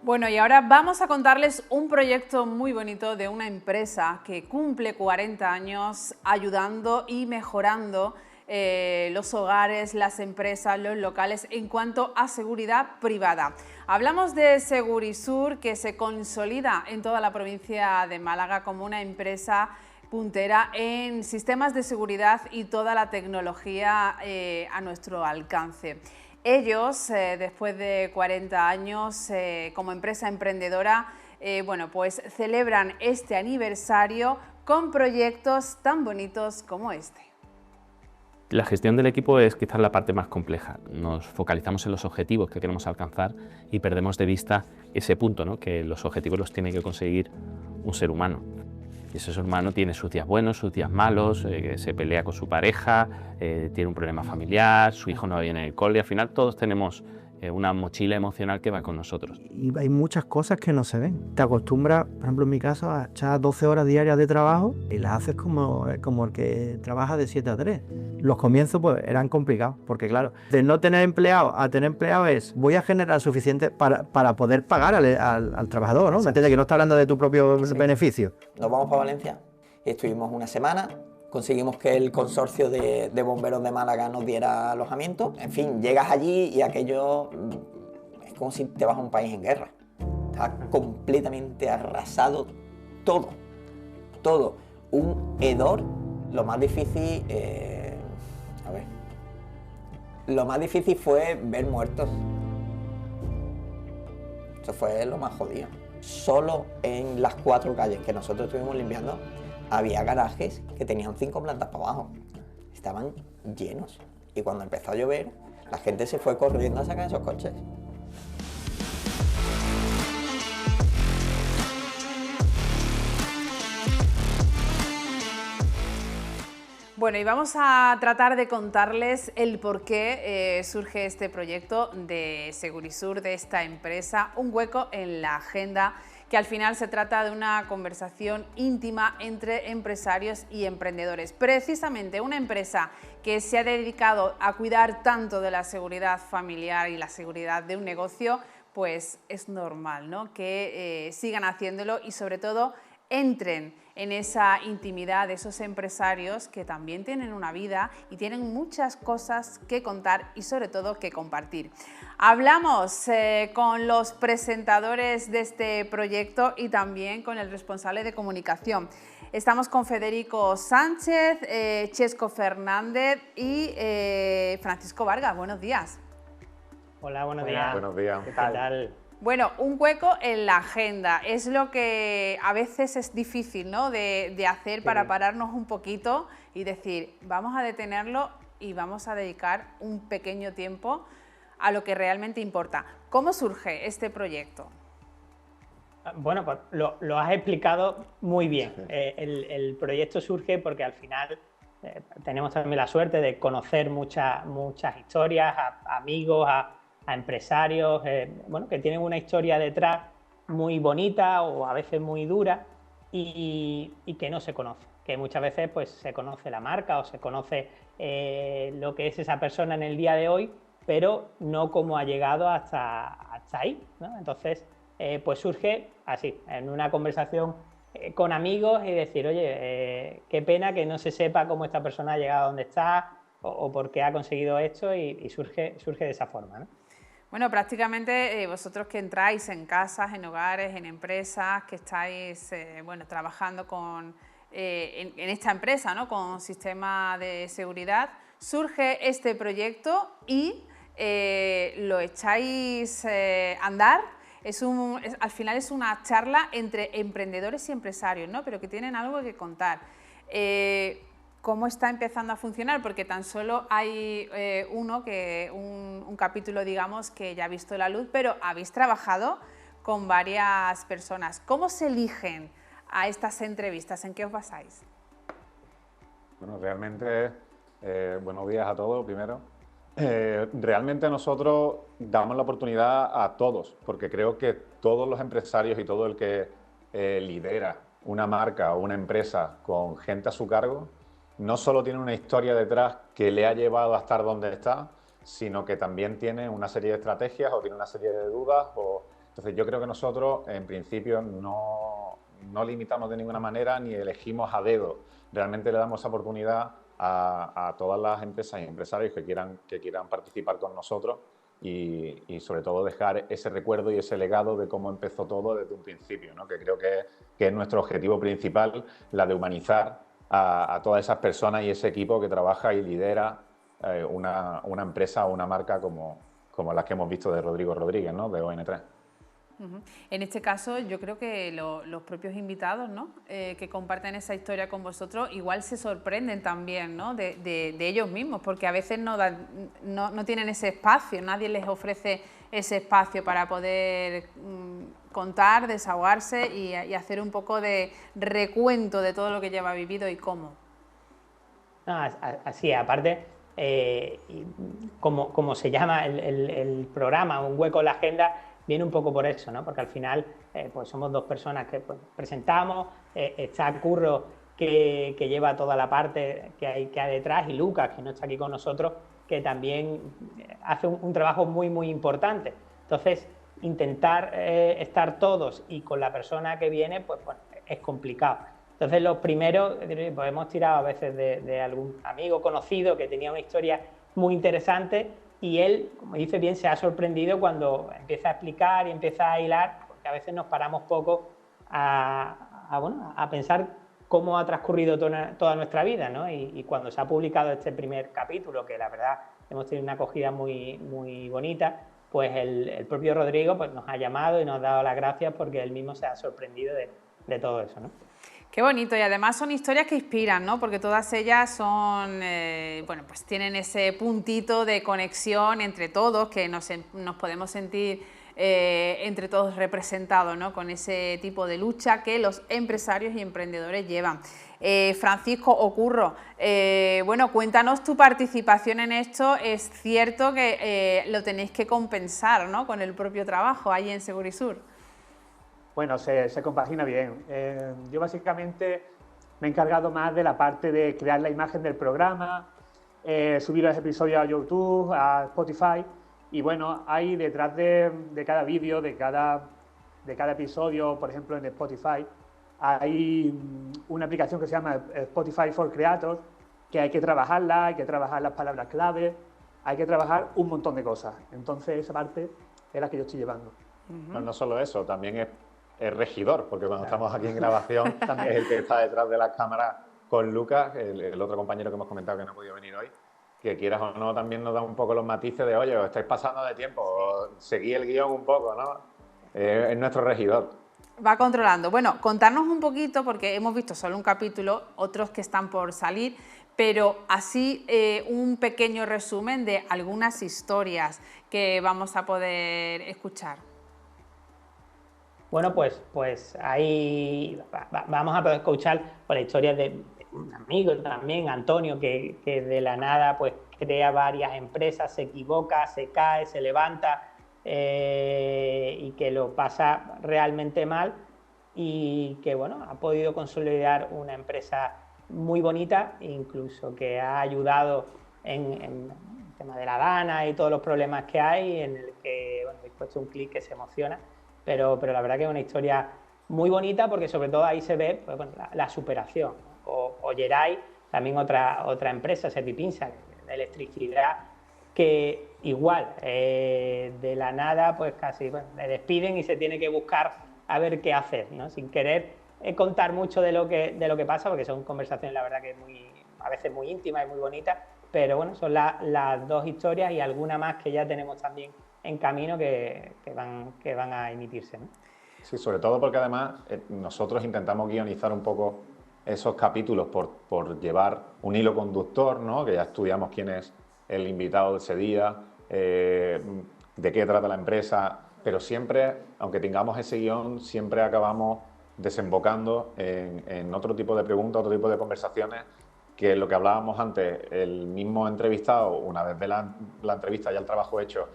Bueno, y ahora vamos a contarles un proyecto muy bonito de una empresa que cumple 40 años ayudando y mejorando los hogares, las empresas, los locales en cuanto a seguridad privada. Hablamos de Segurisur, que se consolida en toda la provincia de Málaga como una empresa puntera en sistemas de seguridad y toda la tecnología a nuestro alcance. Ellos, después de 40 años como empresa emprendedora, bueno, pues celebran este aniversario con proyectos tan bonitos como este. La gestión del equipo es quizás la parte más compleja. Nos focalizamos en los objetivos que queremos alcanzar y perdemos de vista ese punto, ¿no? Que los objetivos los tiene que conseguir un ser humano. Y ese ser humano tiene sus días buenos, sus días malos, se pelea con su pareja, tiene un problema familiar, su hijo no viene en el cole. Al final todos tenemos una mochila emocional que va con nosotros. Y hay muchas cosas que no se ven. Te acostumbras, por ejemplo en mi caso, a echar 12 horas diarias de trabajo y las haces como el que trabaja de 7 a 3. Los comienzos pues eran complicados, porque claro, de no tener empleado a tener empleado es, voy a generar suficiente para poder pagar al trabajador, ¿no? ¿Me entiendes? Que no está hablando de tu propio beneficio. Nos vamos para Valencia y estuvimos una semana. Conseguimos que el consorcio de bomberos de Málaga nos diera alojamiento. En fin, llegas allí y aquello es como si te vas a un país en guerra. Está completamente arrasado todo, todo. Un hedor. Lo más difícil, lo más difícil fue ver muertos. Eso fue lo más jodido. Solo en las 4 calles que nosotros estuvimos limpiando había garajes que tenían 5 plantas para abajo. Estaban llenos. Y cuando empezó a llover, la gente se fue corriendo a sacar esos coches. Bueno, y vamos a tratar de contarles el por qué surge este proyecto de Segurisur, de esta empresa, un hueco en la agenda, que al final se trata de una conversación íntima entre empresarios y emprendedores. Precisamente una empresa que se ha dedicado a cuidar tanto de la seguridad familiar y la seguridad de un negocio, pues es normal, ¿no?, que sigan haciéndolo y sobre todo entren en esa intimidad de esos empresarios que también tienen una vida y tienen muchas cosas que contar y sobre todo que compartir. Hablamos con los presentadores de este proyecto y también con el responsable de comunicación. Estamos con Federico Sánchez, Chesco Fernández y Francisco Vargas. Buenos días. Hola, buenos días. Buenos días. ¿Qué tal? Bueno, un hueco en la agenda es lo que a veces es difícil, ¿no?, de hacer para pararnos un poquito y decir, vamos a detenerlo y vamos a dedicar un pequeño tiempo a lo que realmente importa. ¿Cómo surge este proyecto? Bueno, pues lo has explicado muy bien. El proyecto surge porque al final tenemos también la suerte de conocer muchas historias, a amigos, a empresarios, bueno, que tienen una historia detrás muy bonita o a veces muy dura y que no se conoce, que muchas veces pues se conoce la marca o se conoce lo que es esa persona en el día de hoy, pero no cómo ha llegado hasta ahí, ¿no? Entonces, pues surge así, en una conversación con amigos y decir, oye, qué pena que no se sepa cómo esta persona ha llegado a donde está o por qué ha conseguido esto y surge de esa forma, ¿no? Bueno, prácticamente vosotros que entráis en casas, en hogares, en empresas, que estáis bueno, trabajando en esta empresa, ¿no?, con sistema de seguridad, surge este proyecto y lo echáis a andar. Al final es una charla entre emprendedores y empresarios, ¿no?, pero que tienen algo que contar. ¿Cómo está empezando a funcionar? Porque tan solo hay un capítulo, digamos, que ya ha visto la luz, pero habéis trabajado con varias personas. ¿Cómo se eligen a estas entrevistas? ¿En qué os basáis? Bueno, realmente, buenos días a todos primero. Realmente nosotros damos la oportunidad a todos, porque creo que todos los empresarios y todo el que lidera una marca o una empresa con gente a su cargo, no solo tiene una historia detrás que le ha llevado a estar donde está, sino que también tiene una serie de estrategias o tiene una serie de dudas o Entonces yo creo que nosotros en principio no limitamos de ninguna manera ni elegimos a dedo. Realmente le damos esa oportunidad a todas las empresas y empresarios que quieran participar con nosotros y sobre todo dejar ese recuerdo y ese legado de cómo empezó todo desde un principio, ¿no? Que creo que es nuestro objetivo principal, la de humanizar a todas esas personas y ese equipo que trabaja y lidera una empresa o una marca como las que hemos visto de Rodrigo Rodríguez, ¿no? De ON3. En este caso, yo creo que los propios invitados, ¿no? Que comparten esa historia con vosotros, igual se sorprenden también, ¿no? de ellos mismos, porque a veces no tienen ese espacio, nadie les ofrece ese espacio para poder contar, desahogarse y hacer un poco de recuento de todo lo que lleva vivido y cómo. No, así es, aparte, como se llama el programa, Un hueco en la agenda, viene un poco por eso, ¿no? Porque al final pues somos dos personas que pues, presentamos, está Curro que lleva toda la parte que hay detrás y Lucas, que no está aquí con nosotros, que también hace un trabajo muy, muy importante. Entonces, intentar estar todos y con la persona que viene, pues bueno, es complicado. Entonces, los primeros, pues hemos tirado a veces de algún amigo conocido que tenía una historia muy interesante y él, como dice bien, se ha sorprendido cuando empieza a explicar y empieza a hilar, porque a veces nos paramos poco a pensar cómo ha transcurrido toda nuestra vida, ¿no? Y cuando se ha publicado este primer capítulo, que la verdad hemos tenido una acogida muy, muy bonita, pues el propio Rodrigo pues, nos ha llamado y nos ha dado las gracias porque él mismo se ha sorprendido de todo eso, ¿no? Qué bonito, y además son historias que inspiran, ¿no? Porque todas ellas son, bueno, pues tienen ese puntito de conexión entre todos, que nos podemos sentir entre todos representados, ¿no? Con ese tipo de lucha que los empresarios y emprendedores llevan. Francisco o Curro, bueno, cuéntanos tu participación en esto. Es cierto que lo tenéis que compensar, ¿no? Con el propio trabajo ahí en Segurisur. Bueno, se compagina bien. Yo básicamente me he encargado más de la parte de crear la imagen del programa, subir los episodios a YouTube, a Spotify, y bueno, hay detrás de cada vídeo, de cada episodio, por ejemplo en Spotify, hay una aplicación que se llama Spotify for Creators, que hay que trabajarla, hay que trabajar las palabras clave, hay que trabajar un montón de cosas. Entonces esa parte es la que yo estoy llevando. No solo eso, también es regidor, porque cuando estamos aquí en grabación también es el que está detrás de las cámaras con Lucas, el otro compañero que hemos comentado que no ha podido venir hoy, que quieras o no también nos da un poco los matices de, oye, os estáis pasando de tiempo, seguí el guión un poco, ¿no? Es nuestro regidor. Va controlando. Bueno, contarnos un poquito, porque hemos visto solo un capítulo, otros que están por salir, pero así un pequeño resumen de algunas historias que vamos a poder escuchar. Bueno, pues ahí vamos a poder escuchar la historia de un amigo también, Antonio, que de la nada pues crea varias empresas, se equivoca, se cae, se levanta y que lo pasa realmente mal y que bueno, ha podido consolidar una empresa muy bonita, incluso que ha ayudado en el tema de la Dana y todos los problemas que hay, en el que bueno, he puesto un clic que se emociona. Pero la verdad que es una historia muy bonita porque sobre todo ahí se ve pues, bueno, la superación. O Geray, también otra empresa, Servipinsa, de electricidad, que igual, de la nada, pues casi bueno, le despiden y se tiene que buscar a ver qué hacer, ¿no? Sin querer contar mucho de lo que pasa, porque son conversaciones, la verdad, que a veces muy íntimas y muy bonitas, pero bueno, son las dos historias y alguna más que ya tenemos también en camino que van a emitirse, ¿no? Sí, sobre todo porque además nosotros intentamos guionizar un poco esos capítulos por llevar un hilo conductor, ¿no? Que ya estudiamos quién es el invitado de ese día, de qué trata la empresa, pero siempre, aunque tengamos ese guión, siempre acabamos desembocando en otro tipo de preguntas, otro tipo de conversaciones, que lo que hablábamos antes, el mismo entrevistado, una vez ve la entrevista y el trabajo hecho,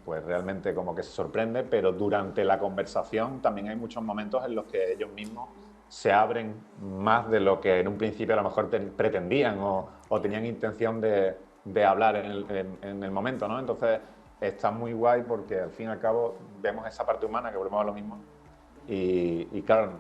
pues realmente como que se sorprende, pero durante la conversación también hay muchos momentos en los que ellos mismos se abren más de lo que en un principio a lo mejor pretendían o tenían intención de hablar en el momento, ¿no? Entonces está muy guay porque al fin y al cabo vemos esa parte humana, que volvemos a lo mismo. Y claro,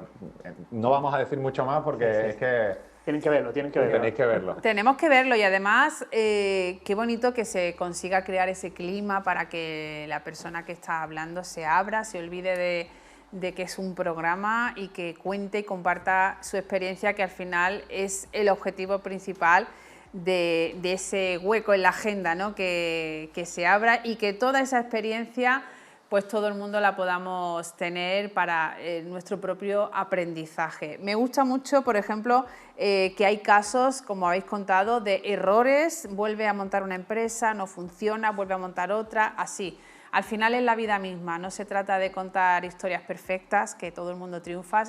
no vamos a decir mucho más porque es que... Tienen que verlo, tienen que verlo. Tenéis que verlo. Tenemos que verlo y además qué bonito que se consiga crear ese clima para que la persona que está hablando se abra, se olvide de que es un programa y que cuente y comparta su experiencia, que al final es el objetivo principal de ese hueco en la agenda, ¿no? Que se abra y que toda esa experiencia pues todo el mundo la podamos tener para nuestro propio aprendizaje. Me gusta mucho, por ejemplo, que hay casos, como habéis contado, de errores, vuelve a montar una empresa, no funciona, vuelve a montar otra, así. Al final es la vida misma, no se trata de contar historias perfectas, que todo el mundo triunfa,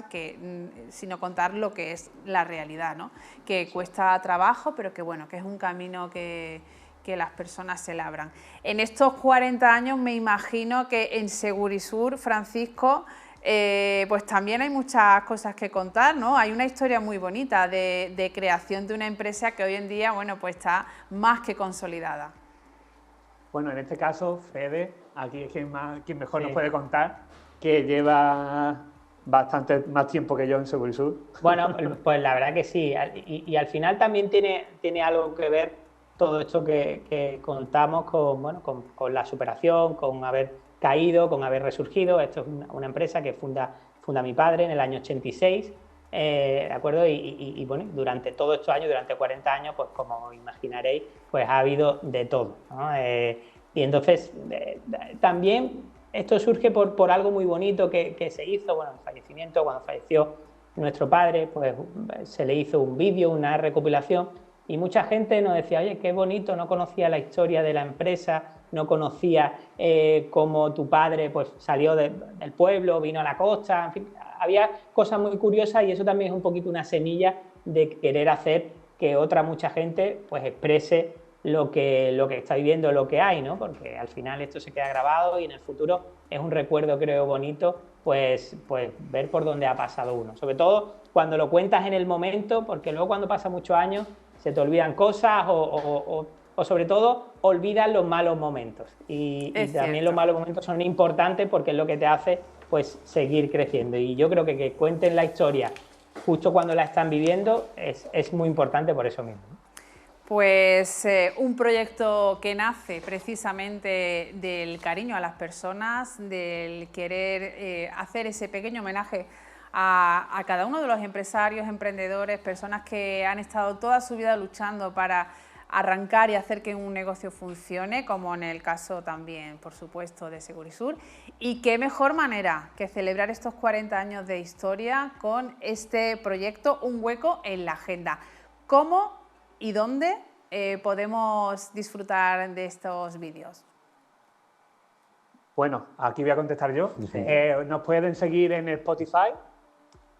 sino contar lo que es la realidad, ¿no? Que cuesta trabajo, pero que bueno, que es un camino que las personas se labran. En estos 40 años me imagino que en Segurisur, Francisco, pues también hay muchas cosas que contar, ¿no? Hay una historia muy bonita de creación de una empresa que hoy en día, bueno, pues está más que consolidada. Bueno, en este caso, Fede, aquí es quien mejor nos puede contar, que lleva bastante más tiempo que yo en Segurisur. Bueno, pues la verdad que sí, y al final también tiene algo que ver todo esto que contamos con la superación, con haber caído, con haber resurgido. Esto es una empresa que funda mi padre en el año 86, ¿de acuerdo? Y bueno, durante todos estos años, durante 40 años, pues como imaginaréis, pues ha habido de todo, ¿no? Y entonces también esto surge por algo muy bonito que se hizo, bueno, el fallecimiento, cuando falleció nuestro padre, pues se le hizo un vídeo, una recopilación. Y mucha gente nos decía, oye, qué bonito, no conocía la historia de la empresa, no conocía cómo tu padre pues, salió del pueblo, vino a la costa, en fin, había cosas muy curiosas y eso también es un poquito una semilla de querer hacer que mucha gente pues exprese lo que está viviendo, lo que hay, ¿no? Porque al final esto se queda grabado y en el futuro es un recuerdo, creo, bonito, pues ver por dónde ha pasado uno. Sobre todo cuando lo cuentas en el momento, porque luego cuando pasan muchos años se te olvidan cosas o sobre todo olvidas los malos momentos. Y también los malos momentos son importantes porque es lo que te hace pues seguir creciendo. Y yo creo que cuenten la historia justo cuando la están viviendo es muy importante por eso mismo. Pues un proyecto que nace precisamente del cariño a las personas, del querer hacer ese pequeño homenaje a cada uno de los empresarios, emprendedores, personas que han estado toda su vida luchando para arrancar y hacer que un negocio funcione, como en el caso también, por supuesto, de Segurisur. Y qué mejor manera que celebrar estos 40 años de historia con este proyecto, Un Hueco en la Agenda. ¿Cómo y dónde podemos disfrutar de estos vídeos? Bueno, aquí voy a contestar yo. Nos pueden seguir en Spotify,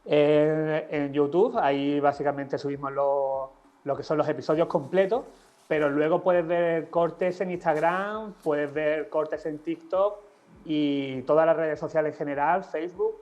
en YouTube, ahí básicamente subimos lo que son los episodios completos, pero luego puedes ver cortes en Instagram, puedes ver cortes en TikTok y todas las redes sociales en general, Facebook.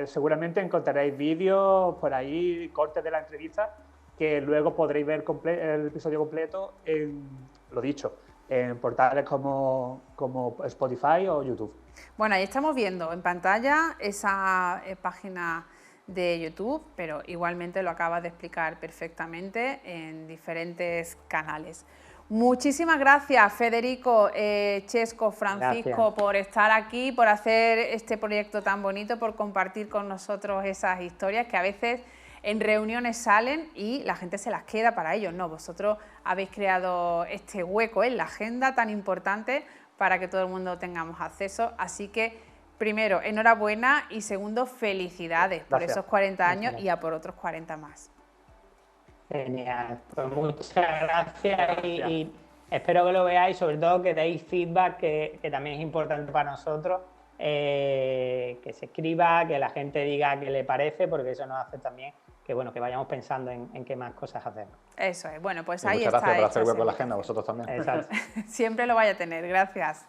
Seguramente encontraréis vídeos por ahí, cortes de la entrevista, que luego podréis ver el episodio completo en portales como Spotify o YouTube. Bueno, ahí estamos viendo en pantalla esa página de YouTube, pero igualmente lo acabas de explicar perfectamente en diferentes canales. Muchísimas gracias, Federico, Chesco, Francisco, por estar aquí, por hacer este proyecto tan bonito, por compartir con nosotros esas historias que a veces en reuniones salen y la gente se las queda para ellos. No, vosotros habéis creado este hueco en la agenda tan importante para que todo el mundo tengamos acceso. Así que, primero, enhorabuena y segundo, felicidades por esos 40 años y a por otros 40 más. Genial, pues muchas gracias y espero que lo veáis, sobre todo que deis feedback, que también es importante para nosotros, que se escriba, que la gente diga qué le parece, porque eso nos hace también que vayamos pensando en qué más cosas hacemos. Eso es, bueno, pues y ahí muchas está. Gracias por hacer hueco en la agenda, vosotros también. Exacto. Siempre lo vaya a tener, gracias.